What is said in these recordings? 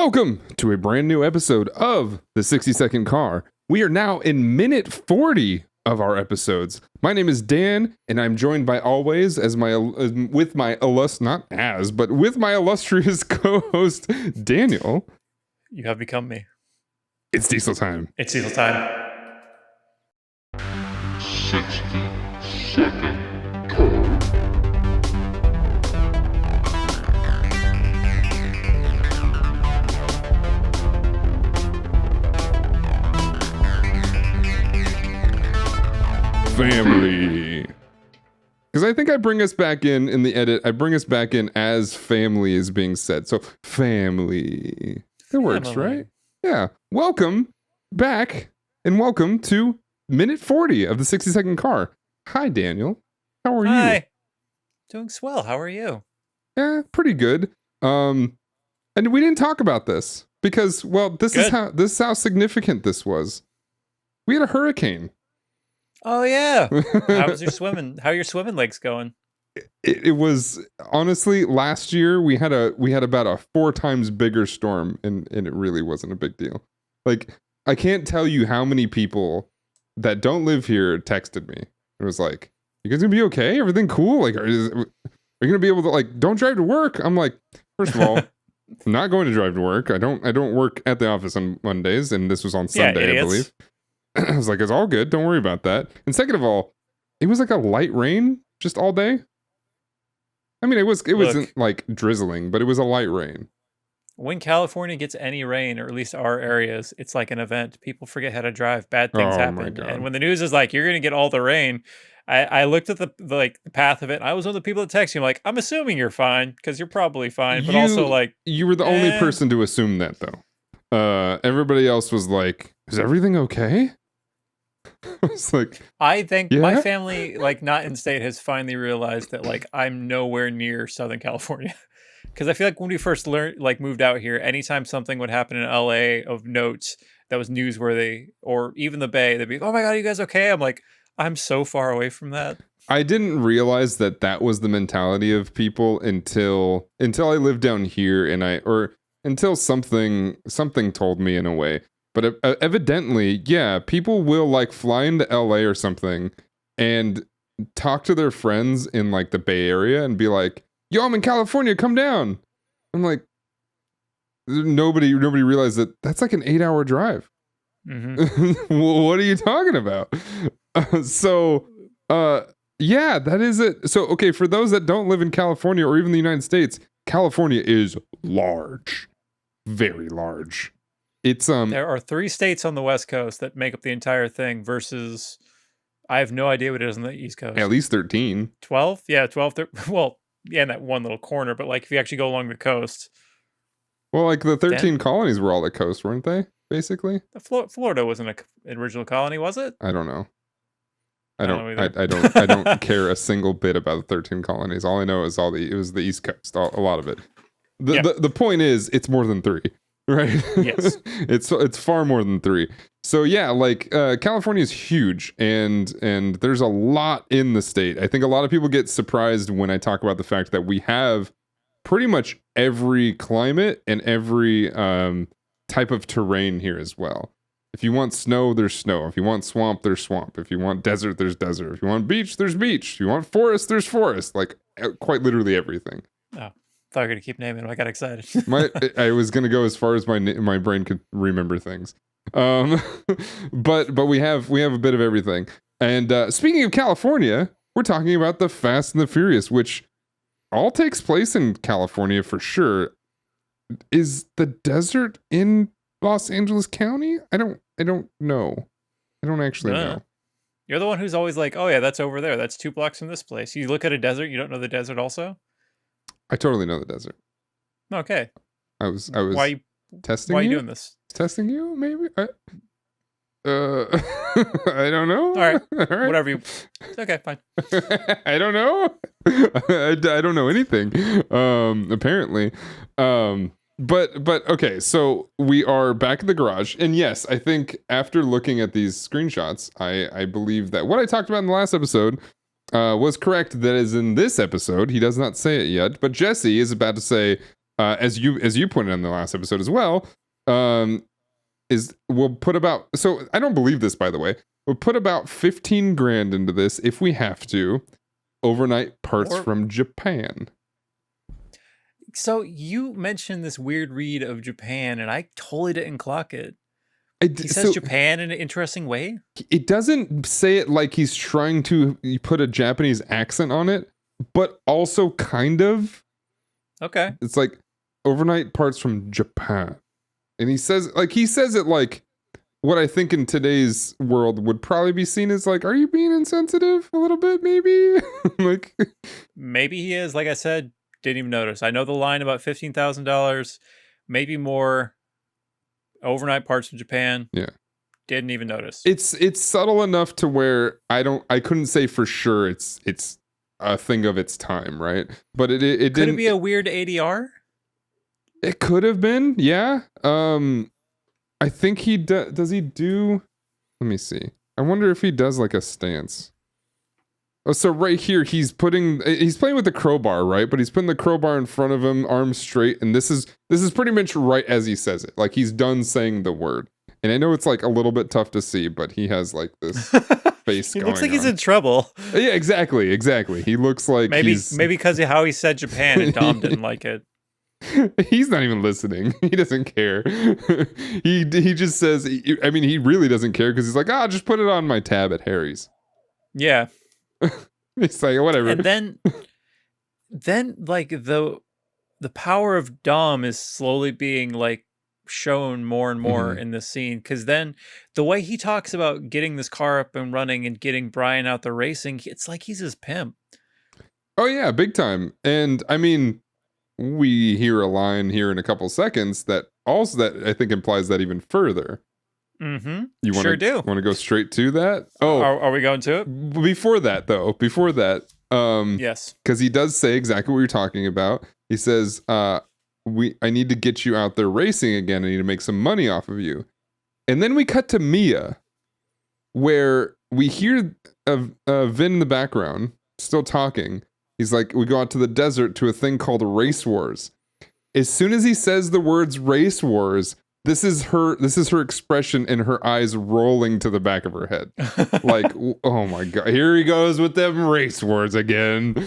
Welcome to a brand new episode of the 60-Second Car. We are now in minute 40 of our episodes. My name is Dan, and I'm joined by always with my illustrious co-host Daniel. You have become me. It's diesel time. It's diesel time. 60-Second Car. Family. Because I think I bring us back in the edit. I bring us back in as family is being said. So family. It works, right? Yeah. Welcome back and welcome to minute 40 of the 60-Second Car. Hi, Daniel. How are you? Hi. Doing swell. How are you? Yeah, pretty good. And we didn't talk about this because, well, this is how significant this was. We had a hurricane. Oh yeah. How was your swimming? How are your swimming legs going? It was honestly last year we had about a 4 times bigger storm and it really wasn't a big deal. Like I can't tell you how many people that don't live here texted me. It was like, "You guys gonna be okay? Everything cool? Like, are you gonna be able to like don't drive to work?" I'm like, first of all, I'm not going to drive to work. I don't work at the office on Mondays, and this was on Sunday, I believe. I was like, it's all good. Don't worry about that. And second of all, it was like a light rain just all day. I mean, it wasn't like drizzling, but it was a light rain. When California gets any rain, or at least our areas, it's like an event. People forget how to drive. Bad things happen. And when the news is like, you're going to get all the rain, I looked at the path of it. I was one of the people that text you, like, I'm assuming you're fine because you're probably fine. But also like, you were the only person to assume that though. Everybody else was like, is everything okay? It's like, I think my family, like not in state, has finally realized that like I'm nowhere near Southern California. Because I feel like when we first moved out here, anytime something would happen in LA of note that was newsworthy, or even the Bay, they'd be, "Oh my God, are you guys okay?" I'm like, I'm so far away from that. I didn't realize that was the mentality of people until I lived down here until something told me in a way. But evidently, yeah, people will like fly into LA or something and talk to their friends in like the Bay Area and be like, "Yo, I'm in California, come down." I'm like, nobody realized that that's like an 8-hour drive. Mm-hmm. What are you talking about? Yeah, that is it. So, okay, for those that don't live in California or even the United States, California is large, very large. It's there are 3 states on the West Coast that make up the entire thing versus I have no idea what it is on the East Coast. At least 13. 12? Yeah, 12. Well, yeah, in that one little corner, but like if you actually go along the coast. Well, like the 13 colonies were all the coast, weren't they? Basically. Florida wasn't an original colony, was it? I don't know. I don't care a single bit about the 13 colonies. All I know is it was the East Coast, a lot of it. The point is, it's more than 3. Right. Yes. it's far more than 3. So yeah, like California is huge and there's a lot in the state. I think a lot of people get surprised when I talk about the fact that we have pretty much every climate and every type of terrain here as well. If you want snow, there's snow. If you want swamp, there's swamp. If you want desert, there's desert. If you want beach, there's beach. If you want forest, there's forest. Like quite literally everything. Oh. I thought you were going to keep naming them. I got excited. I was going to go as far as my brain could remember things. But we have a bit of everything. And speaking of California, we're talking about the Fast and the Furious, which all takes place in California for sure. Is the desert in Los Angeles County? I don't know. I don't actually know. You're the one who's always like, "Oh yeah, that's over there. That's 2 blocks from this place." You look at a desert, you don't know the desert also? I totally know the desert. Okay. I was why are you testing Why are you doing this? Testing you, maybe? I don't know. All right. Whatever you... Okay, fine. I don't know. I don't know anything, apparently. But okay, so we are back at the garage. And yes, I think after looking at these screenshots, I believe that what I talked about in the last episode was correct. That is in this episode. He does not say it yet, but Jesse is about to say, as you pointed out in the last episode as well, is we'll put about, so I don't believe this, by the way, we'll put about 15 grand into this if we have to, overnight parts from Japan. So you mentioned this weird read of Japan, and I totally didn't clock it. He says Japan in an interesting way. It doesn't say it like he's trying to put a Japanese accent on it, but also kind of. Okay. It's like overnight parts from Japan. And he says it like what I think in today's world would probably be seen as like, are you being insensitive a little bit, maybe? Like, maybe he is. Like I said, didn't even notice. I know the line about $15,000, maybe more. Overnight parts from Japan. Yeah. Didn't even notice. It's subtle enough to where I couldn't say for sure it's a thing of its time, right? But it didn't. Could it be a weird ADR? It could have been, yeah. I think he does he do, let me see. I wonder if he does like a stance. Oh, so right here he's playing with the crowbar, right? But he's putting the crowbar in front of him, arms straight, and this is pretty much right as he says it. Like he's done saying the word. And I know it's like a little bit tough to see, but he has like this face he going looks like on. He's in trouble. Yeah, exactly. He looks like maybe because of how he said Japan and Dom didn't like it. He's not even listening. He doesn't care. he just says, I mean, he really doesn't care because he's like, just put it on my tab at Harry's. Yeah. It's like, whatever. And then like the power of Dom is slowly being like shown more and more in this scene, because then the way he talks about getting this car up and running and getting Brian out there racing, it's like he's his pimp. Oh yeah, big time. And I mean, we hear a line here in a couple seconds that I think implies that even further. Mm-hmm. You sure do. Want to go straight to that? Oh, are we going to it? Before that, yes, because he does say exactly what you're talking about. He says, I need to get you out there racing again. I need to make some money off of you. And then we cut to Mia, where we hear Vin in the background still talking. He's like, we go out to the desert to a thing called Race Wars. As soon as he says the words Race Wars, this is her expression and her eyes rolling to the back of her head. Like, oh my God, here he goes with them Race Wars again.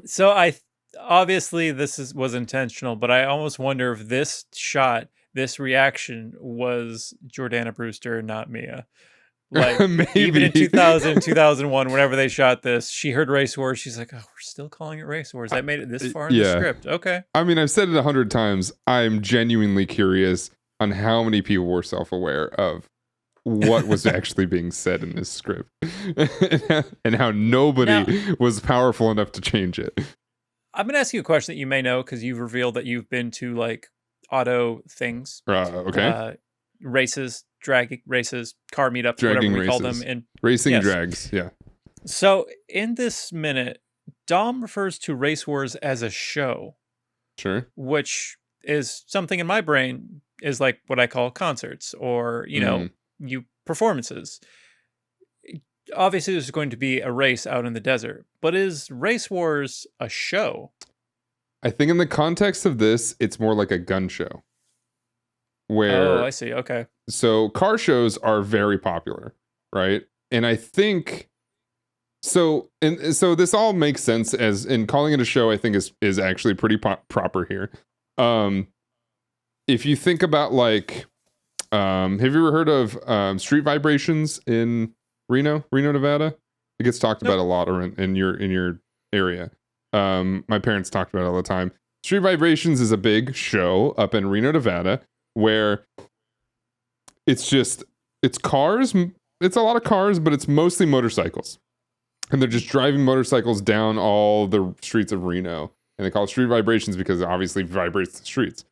So obviously this was intentional, but I almost wonder if this reaction was Jordana Brewster and not Mia. Like even in 2000, 2001, whenever they shot this, she heard Race Wars. She's like, "Oh, we're still calling it Race Wars. I made it this far in the script." Okay. I mean, I've said it 100 times. I'm genuinely curious on how many people were self-aware of what was actually being said in this script, and how nobody was powerful enough to change it. I'm gonna ask you a question that you may know because you've revealed that you've been to like auto things. Okay. Races, drag races, car meetups, whatever we call them. And racing drags, yeah. So in this minute, Dom refers to Race Wars as a show. Sure. Which is something in my brain is like what I call concerts or, performances. Obviously, there's going to be a race out in the desert, but is Race Wars a show? I think in the context of this, it's more like a gun show. Where, I see. Okay. So car shows are very popular, right? And I think so this all makes sense as in calling it a show. I think is actually pretty proper here. If you think about like, have you ever heard of Street Vibrations in Reno, Nevada? It gets talked about a lot in your area. My parents talked about it all the time. Street Vibrations is a big show up in Reno, Nevada, where it's cars. It's a lot of cars, but it's mostly motorcycles. And they're just driving motorcycles down all the streets of Reno. And they call it Street Vibrations because it obviously vibrates the streets.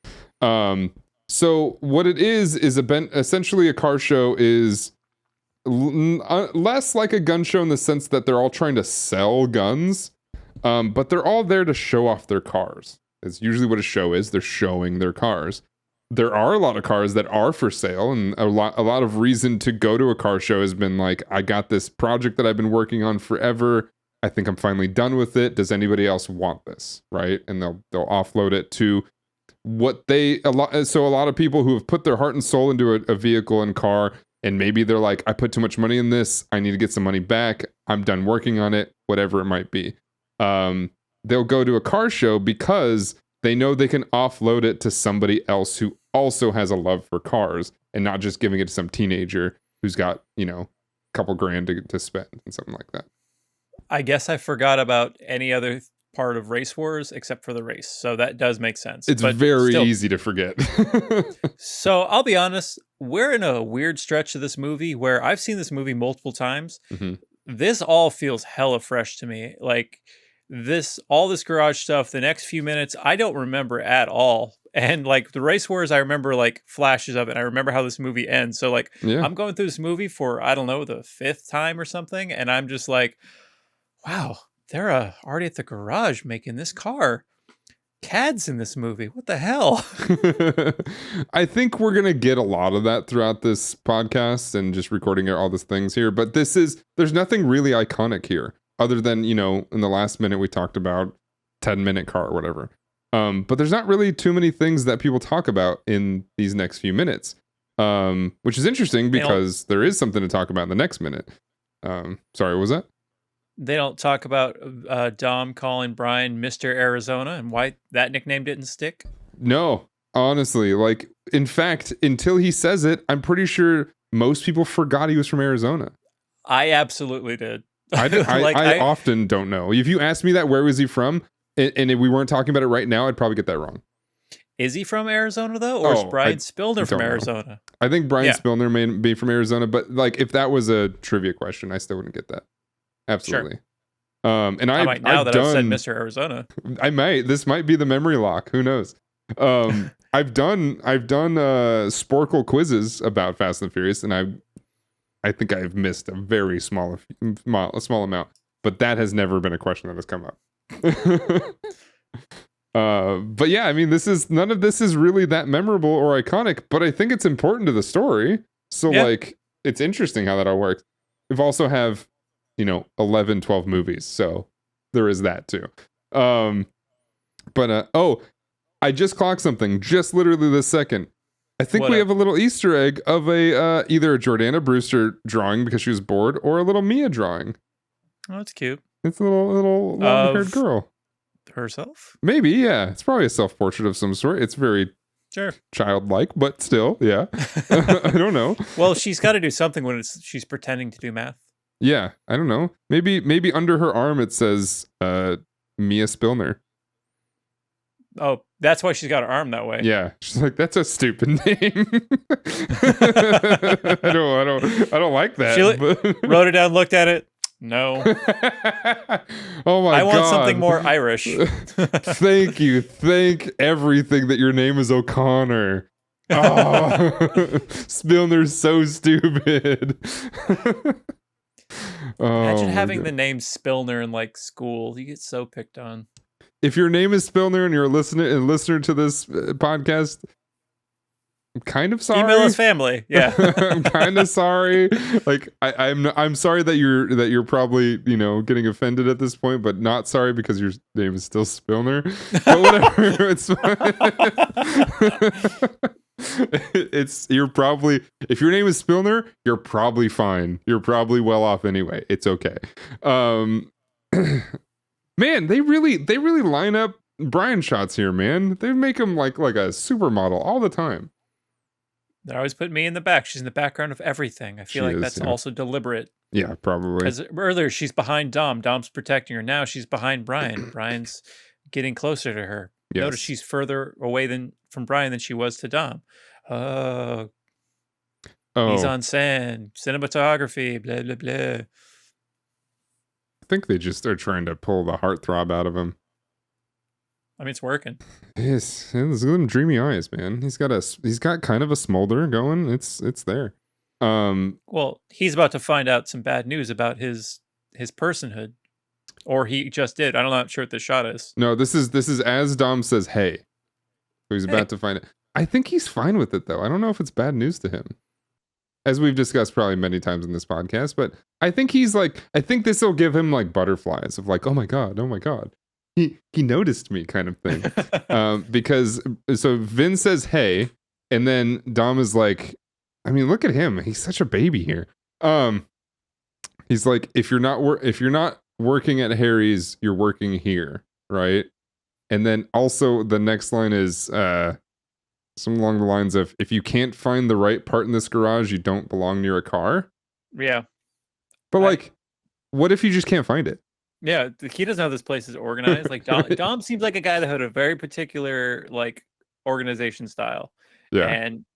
So what it is essentially a car show is less like a gun show in the sense that they're all trying to sell guns. But they're all there to show off their cars. It's usually what a show is. They're showing their cars. There are a lot of cars that are for sale, and a lot of reason to go to a car show has been like, I got this project that I've been working on forever. I think I'm finally done with it. Does anybody else want this? Right? And they'll offload it to what a lot of people who have put their heart and soul into a vehicle and car, and maybe they're like, I put too much money in this, I need to get some money back, I'm done working on it, whatever it might be. They'll go to a car show because they know they can offload it to somebody else who also has a love for cars, and not just giving it to some teenager who's got, a couple grand to spend and something like that. I guess I forgot about any other part of Race Wars except for the race. So that does make sense. It's very easy to forget. So I'll be honest, we're in a weird stretch of this movie where I've seen this movie multiple times. Mm-hmm. This all feels hella fresh to me. Like all this garage stuff, the next few minutes, I don't remember at all. And like the Race Wars, I remember like flashes of it. I remember how this movie ends. So like I'm going through this movie for, I don't know, the 5th time or something. And I'm just like, wow, they're already at the garage making this car. CAD's in this movie. What the hell? I think we're going to get a lot of that throughout this podcast and just recording all these things here. But there's nothing really iconic here other than, in the last minute we talked about 10-minute car or whatever. But there's not really too many things that people talk about in these next few minutes, which is interesting because there is something to talk about in the next minute. Sorry, what was that? They don't talk about Dom calling Brian Mr. Arizona and why that nickname didn't stick? No, honestly. Like, in fact, until he says it, I'm pretty sure most people forgot he was from Arizona. I absolutely did. I often don't know. If you ask me that, where was he from? And if we weren't talking about it right now, I'd probably get that wrong. Is he from Arizona, though? Or is Brian Spillner from Arizona? Know. I think Brian Spillner may be from Arizona, but like if that was a trivia question, I still wouldn't get that. Absolutely. Sure. And I might now that I've said Mr. Arizona. I might. This might be the memory lock. Who knows? I've done Sporkle quizzes about Fast and Furious, and I think I've missed a very small amount, but that has never been a question that has come up. But yeah, I mean, none of this is really that memorable or iconic, but I think it's important to the story. So like, it's interesting how that all works. We've also have 11, 12 movies, so there is that too. But I just clocked something just literally this second. I think we have a little Easter egg of either a Jordana Brewster drawing because she was bored, or a little Mia drawing. Oh, that's cute. It's a little long-haired girl. Herself? Maybe, yeah. It's probably a self-portrait of some sort. It's very childlike, but still, yeah. I don't know. Well, she's got to do something when she's pretending to do math. Yeah, I don't know. Maybe under her arm it says Mia Spillner. Oh, that's why she's got her arm that way. Yeah, she's like, that's a stupid name. I don't like that. She wrote it down, looked at it. No. Oh my God. I want something more Irish. Thank you. Thank everything that your name is O'Connor. Oh, Spillner's so stupid. Imagine having the name Spillner in like school. You get so picked on. If your name is Spillner and you're a listener to this podcast, I'm kind of sorry. Email his family. Yeah. I'm kind of sorry. Like I'm sorry that you're probably, getting offended at this point, but not sorry because your name is still Spillner. But whatever. It's you're probably, if your name is Spillner, you're probably fine. You're probably well off anyway. It's okay. Man, they really line up Brian shots here, man. They make him like a supermodel all the time. They always put me in the back. She's in the background of everything. I feel that's also deliberate. Yeah, probably. Because earlier she's behind Dom. Dom's protecting her. Now she's behind Brian. Brian's getting closer to her. Yes. Notice she's further away from Brian than she was to Dom. Oh. He's on sand. Cinematography. Blah, blah, blah. I think they just are trying to pull the heartthrob out of him. I mean, it's working. Yes, look at them dreamy eyes, man. He's got kind of a smolder going. It's there. Well, he's about to find out some bad news about his personhood, or he just did. I'm not sure what the shot is. No, this is as Dom says, "Hey," so he's about to find it. I think he's fine with it though. I don't know if it's bad news to him. as we've discussed probably many times in this podcast, but I think he's like, I think this will give him like butterflies of like, oh my god, he noticed me kind of thing. Because so Vin says hey, and then Dom is like, I mean, look at him, he's such a baby here. He's like, if you're not working at Harry's, you're working here, right? And then also the next line is some along the lines of, if you can't find the right part in this garage, you don't belong near a car. Yeah. But like, what if you just can't find it? Yeah, he doesn't know how this place is organized. Like Dom seems like a guy that had a very particular like organization style. Yeah. And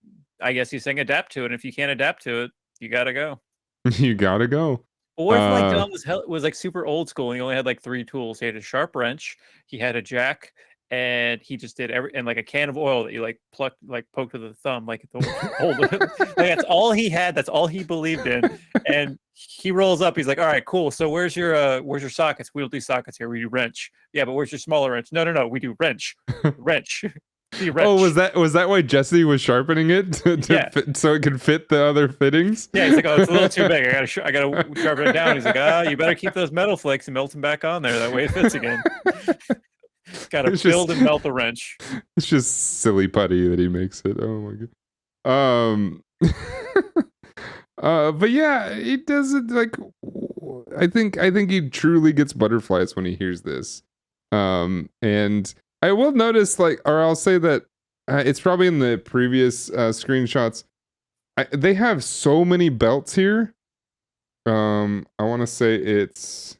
I guess he's saying adapt to it. And if you can't adapt to it, you gotta go. You gotta go. But what if like Dom was like super old school and he only had like 3 tools? He had a sharp wrench, he had a jack, and he just did and like a can of oil that you like plucked, like poked with a thumb, like the old like that's all he had, that's all he believed in. And he rolls up, he's like, all right, cool. So where's your sockets? We don't do sockets here, we do wrench. Yeah, but where's your smaller wrench? No, we do wrench. Wrench. Oh, was that why Jesse was sharpening it to fit, so it could fit the other fittings? Yeah, he's like, oh, it's a little too big. I gotta sharpen it down. He's like, you better keep those metal flakes and melt them back on there. That way it fits again. Gotta build and melt the wrench. It's just silly putty that he makes it. Oh my god. But yeah, he does it like. I think he truly gets butterflies when he hears this. And I will notice, like, or I'll say that it's probably in the previous screenshots. They have so many belts here. I want to say it's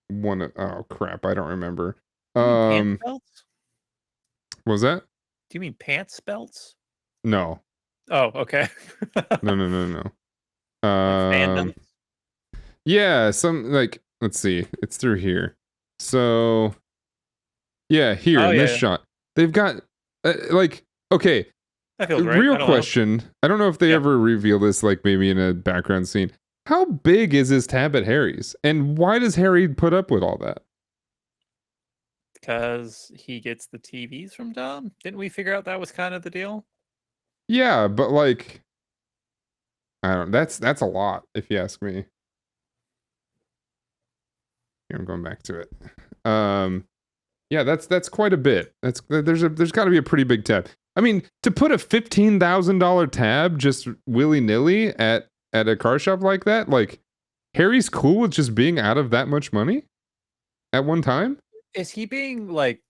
one. Oh crap, I don't remember. Pants belts? Was that? Do you mean pants belts? No. Oh, okay. No. Fandoms? Yeah, some like, let's see, it's through here. So yeah, here in this shot, they've got like, okay. That feels right. Real question. I don't know if they ever reveal this, like maybe in a background scene. How big is his tab at Harry's? And why does Harry put up with all that? Because he gets the TVs from Dom? Didn't we figure out that was kind of the deal? Yeah, but like, I don't. That's a lot, if you ask me. Here, I'm going back to it. Yeah, that's quite a bit. There's got to be a pretty big tab. I mean, to put a $15,000 tab just willy nilly at a car shop like that, like, Harry's cool with just being out of that much money at one time. Is he being like?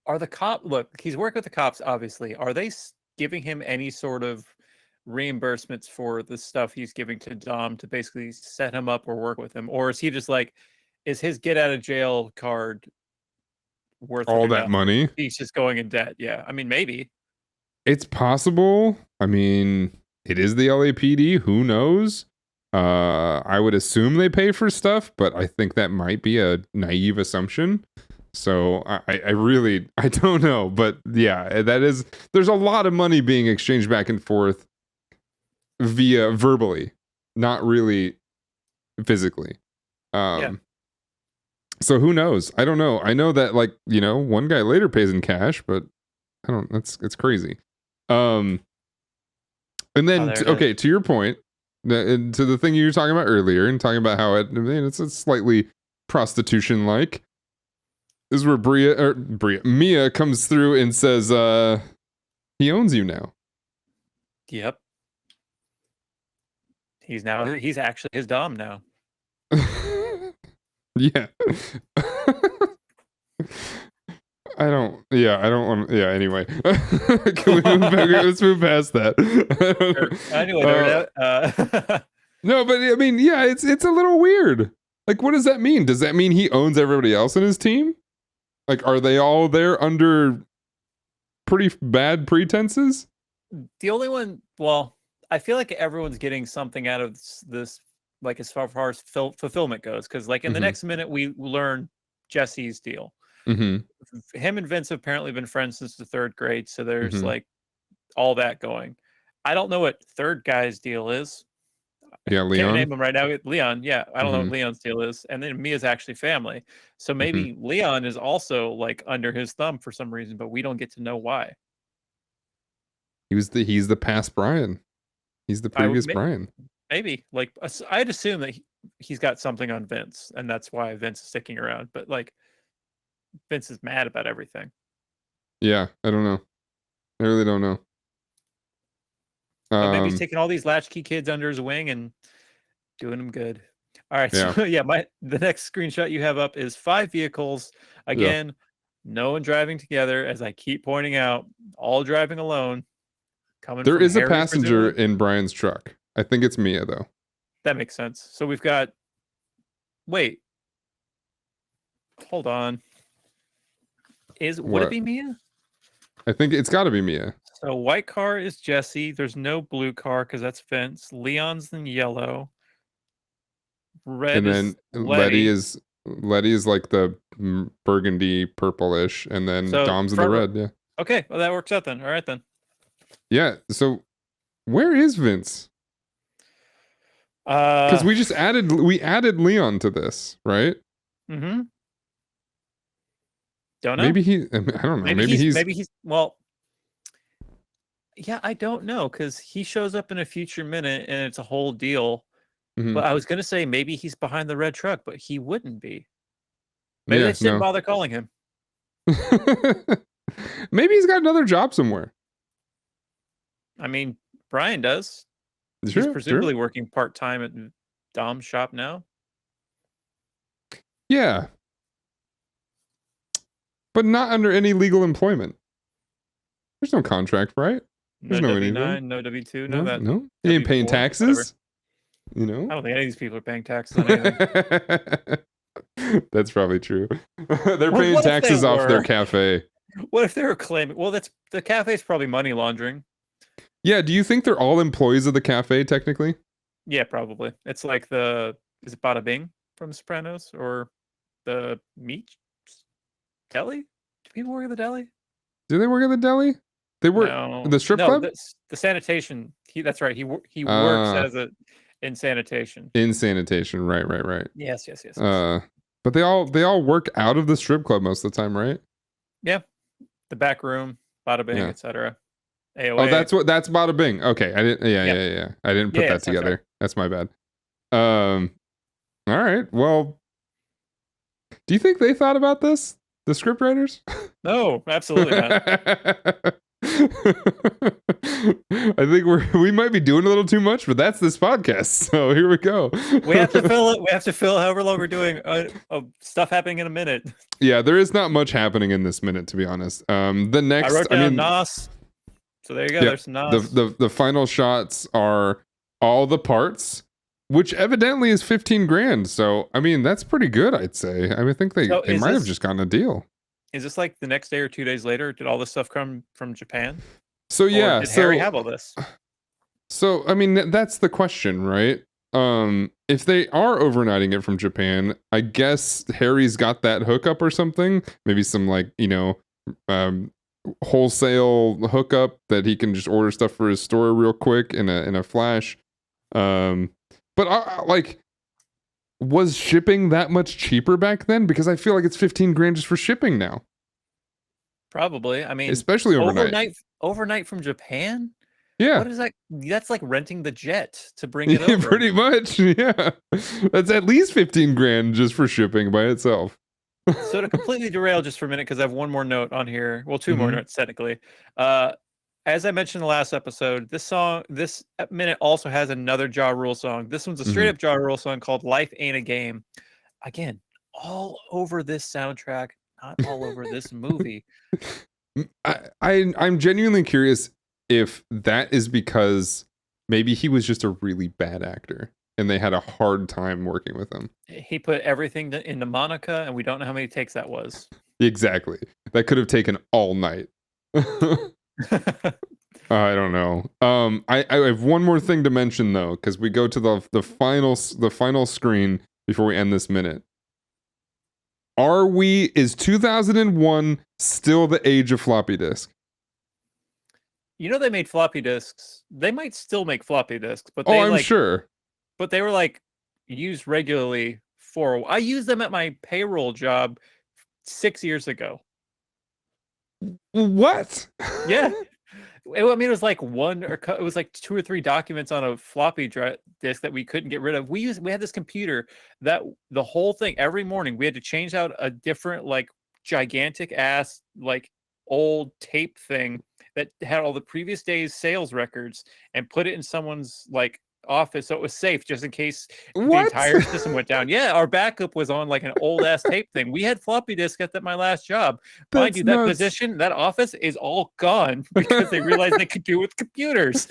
Are the cop? Look, he's working with the cops. Obviously, are they giving him any sort of reimbursements for the stuff he's giving to Dom to basically set him up or work with him, or is he just like, is his get out of jail card worth all that money? He's just going in debt. Yeah, I mean, maybe it's possible. I mean, it is the LAPD. Who knows? I would assume they pay for stuff, but I think that might be a naive assumption. So I really don't know. But yeah, there's a lot of money being exchanged back and forth via verbally, not really physically. So who knows? I don't know. I know that, like, you know, one guy later pays in cash, but I don't. It's crazy. And then to your point, to the thing you were talking about earlier, and talking about how it's a slightly prostitution like, is where Mia comes through and says, he owns you now. Yep. He's actually his Dom now. Yeah. I don't want. Yeah. Anyway, can we move back? Let's move past that. Anyway, no, but I mean, yeah, it's a little weird. Like, what does that mean? Does that mean he owns everybody else in his team? Like, are they all there under pretty bad pretenses? The only one, well, I feel like everyone's getting something out of this, like, as far as fulfillment goes, because like in the next minute we learn Jesse's deal. Him and Vince have apparently been friends since the 3rd grade, so there's like all that going. I don't know what third guy's deal is. Yeah, Leon. Can't name him right now. Leon, yeah, I don't know what Leon's deal is. And then Mia's actually family, so maybe Leon is also like under his thumb for some reason, but we don't get to know why. He's the past Brian. He's the previous Brian. Maybe like I'd assume that he's got something on Vince, and that's why Vince is sticking around. But like Vince is mad about everything. Yeah, I don't know. I really don't know. But maybe he's taking all these latchkey kids under his wing and doing them good. All right, yeah. so yeah, the next screenshot you have up is 5 vehicles. Again, no one driving together, as I keep pointing out, all driving alone. There is Harry, a passenger presumably. in Brian's truck. I think it's Mia though. That makes sense. So we've got. Wait. Hold on. Would it be Mia? I think it's got to be Mia. So white car is Jesse. There's no blue car because that's Vince. Leon's in yellow. Red and then is Letty. Letty is like the burgundy purplish, and then Dom's in the red. Yeah. Okay, well that works out then. All right then. Yeah. So where is Vince? Because we added Leon to this, right? Mm-hmm. Don't know. Maybe I don't know. Maybe he's well. Yeah, I don't know because he shows up in a future minute and it's a whole deal. Mm-hmm. But I was gonna say maybe he's behind the red truck, but he wouldn't be. Maybe they just didn't bother calling him. Maybe he's got another job somewhere. I mean, Brian does. Sure, he's presumably working part-time at Dom's shop now. Yeah. But not under any legal employment. There's no contract, right? There's no W-9, no W-2, no. He ain't paying taxes. You know? I don't think any of these people are paying taxes on anything. That's probably true. They're paying taxes off their cafe. What if they were claiming? Well, the cafe's probably money laundering. Yeah, do you think they're all employees of the cafe technically? Yeah, probably. It's like is it Bada Bing from Sopranos or the meat deli? Do people work at the deli? Do they work at the deli? They work the strip club? The sanitation. That's right. He works in sanitation. In sanitation, right. Yes. But they all work out of the strip club most of the time, right? Yeah. The back room, Bada Bing, etc. AOA. Oh, that's Bada Bing. Okay, I didn't. Yeah. I didn't put that together. Right. That's my bad. All right. Well, do you think they thought about this? The scriptwriters? No, absolutely not. I think we might be doing a little too much, but that's this podcast. So here we go. We have to fill it. We have to fill however long we're doing stuff happening in a minute. Yeah, there is not much happening in this minute, to be honest. The next, I wrote down Nos. So there you go. Yeah, there's some Nos. The final shots are all the parts, which evidently is 15 grand. So I mean, that's pretty good, I'd say. I think they might have just gotten a deal. Is this like the next day or 2 days later? Did all this stuff come from Japan? So yeah, did Harry have all this? So I mean, that's the question, right? If they are overnighting it from Japan, I guess Harry's got that hookup or something. Maybe some wholesale hookup that he can just order stuff for his store real quick in a flash. But was shipping that much cheaper back then? Because I feel like it's 15 grand just for shipping now. Probably. I mean, especially overnight. Overnight from Japan? Yeah. What is that? That's like renting the jet to bring it over. Pretty much. Yeah. That's at least 15 grand just for shipping by itself. So to completely derail just for a minute, because I have one more note on here. Well, two more notes technically. As I mentioned in the last episode, this minute also has another Ja Rule song. This one's a straight up Ja Rule song called "Life Ain't a Game." Again, all over this soundtrack, not all over this movie. I'm genuinely curious if that is because maybe he was just a really bad actor and they had a hard time working with him. He put everything into Monica, and we don't know how many takes that was. Exactly. That could have taken all night. I don't know. I have one more thing to mention though, because we go to the final screen before we end this minute. Is 2001 still the age of floppy disk? You know, they made floppy disks. They might still make floppy disks, but I'm sure. But they were used regularly I used them at my payroll job 6 years ago. What? Yeah. I mean, it was like it was like 2 or 3 documents on a floppy disk that we couldn't get rid of. We had this computer that the whole thing every morning we had to change out a different like gigantic ass like old tape thing that had all the previous day's sales records and put it in someone's like office so it was safe just in case the What? entire system went down. Yeah, our backup was on like an old ass tape thing. We had floppy disk at my last job. Mind That's you, that nuts. position, that office is all gone because they realized they could do it with computers.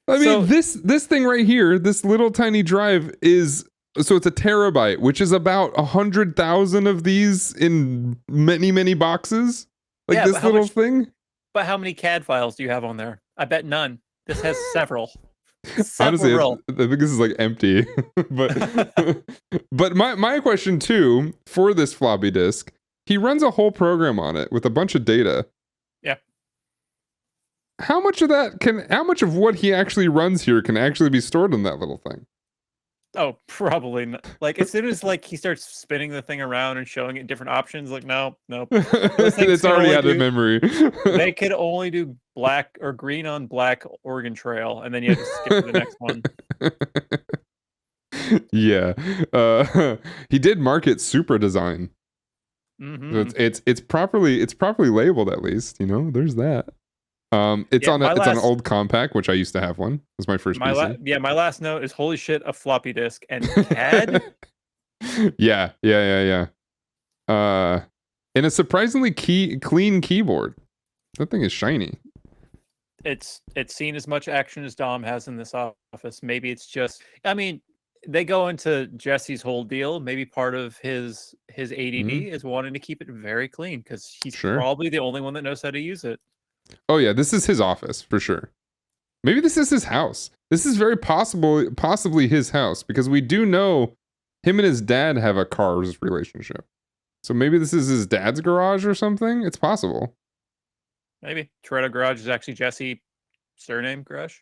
I mean, So this thing right here, this little tiny drive is so it's a terabyte, which is about 100,000 of these in many boxes. Like yeah, this little thing. but how many CAD files do you have on there? I bet none. This has several. Honestly, Several. I think this is like empty. but but my question too for this floppy disk, he runs a whole program on it with a bunch of data. Yeah. How much of what he actually runs here can actually be stored in that little thing? Oh, probably not. Like as soon as like he starts spinning the thing around and showing it different options, like no. Those things It's can already only out of memory. they could only do black or green on black Oregon Trail, and then you have to skip to the next one. Yeah. He did market Supra Design. So it's properly labeled at least, you know. There's that. It's Yeah, on an old compact, which I used to have one. It was my first PC. My last note is holy shit, a floppy disk and CAD. Yeah. And a surprisingly clean keyboard. That thing is shiny. It's seen as much action as Dom has in this office. Maybe it's just, I mean, they go into Jesse's whole deal. Maybe part of his ADD is wanting to keep it very clean because he's probably the only one that knows how to use it. Oh yeah, this is his office for sure. Maybe this is his house. This is very possibly his house because we do know him and his dad have a cars relationship. So maybe this is his dad's garage or something. It's possible. Maybe Toretto Garage is actually Jesse surname garage.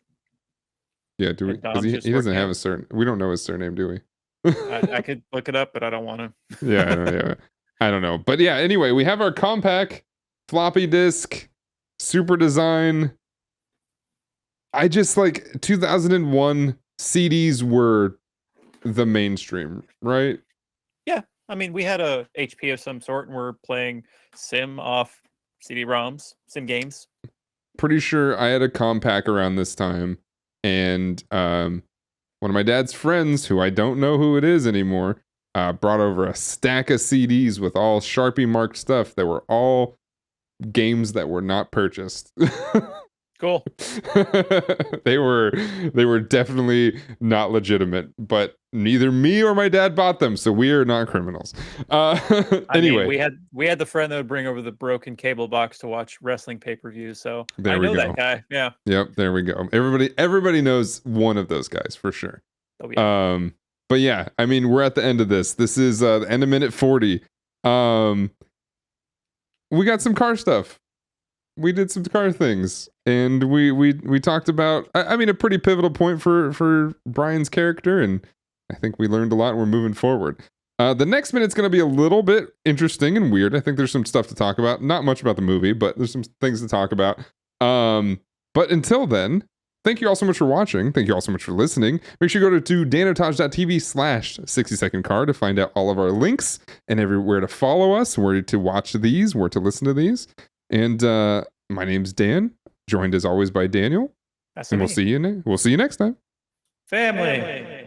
Yeah, do we? Because he doesn't have a surname. We don't know his surname, do we? I could look it up, but I don't want to. Yeah, I don't know. But yeah, anyway, we have our compact floppy disk, Super Design. I just like 2001 CDs were the mainstream, right? Yeah, I mean, we had a HP of some sort, and we're playing Sim off CD-ROMs, Sim games. Pretty sure I had a compact around this time, and one of my dad's friends, who I don't know who it is anymore, brought over a stack of CDs with all Sharpie marked stuff that were all games that were not purchased. Cool. They were definitely not legitimate, but neither me or my dad bought them, so we are not criminals. Anyway, I mean, we had the friend that would bring over the broken cable box to watch wrestling pay-per-views, so there I we know go. that guy. Yeah. Yep, there we go. Everybody knows one of those guys for sure. Oh, yeah. But yeah, I mean, we're at the end of this. This is the end of minute 40. We got some car stuff. We did some car things, and we talked about, I mean, a pretty pivotal point for Brian's character, and I think we learned a lot, and we're moving forward. The next minute's going to be a little bit interesting and weird. I think there's some stuff to talk about. Not much about the movie, but there's some things to talk about. But until then, thank you all so much for watching. Thank you all so much for listening. Make sure you go to danotage.tv/60secondcar to find out all of our links and everywhere to follow us, where to watch these, where to listen to these. And my name's Dan, joined as always by Daniel. That's and me. we'll see you next time. Family.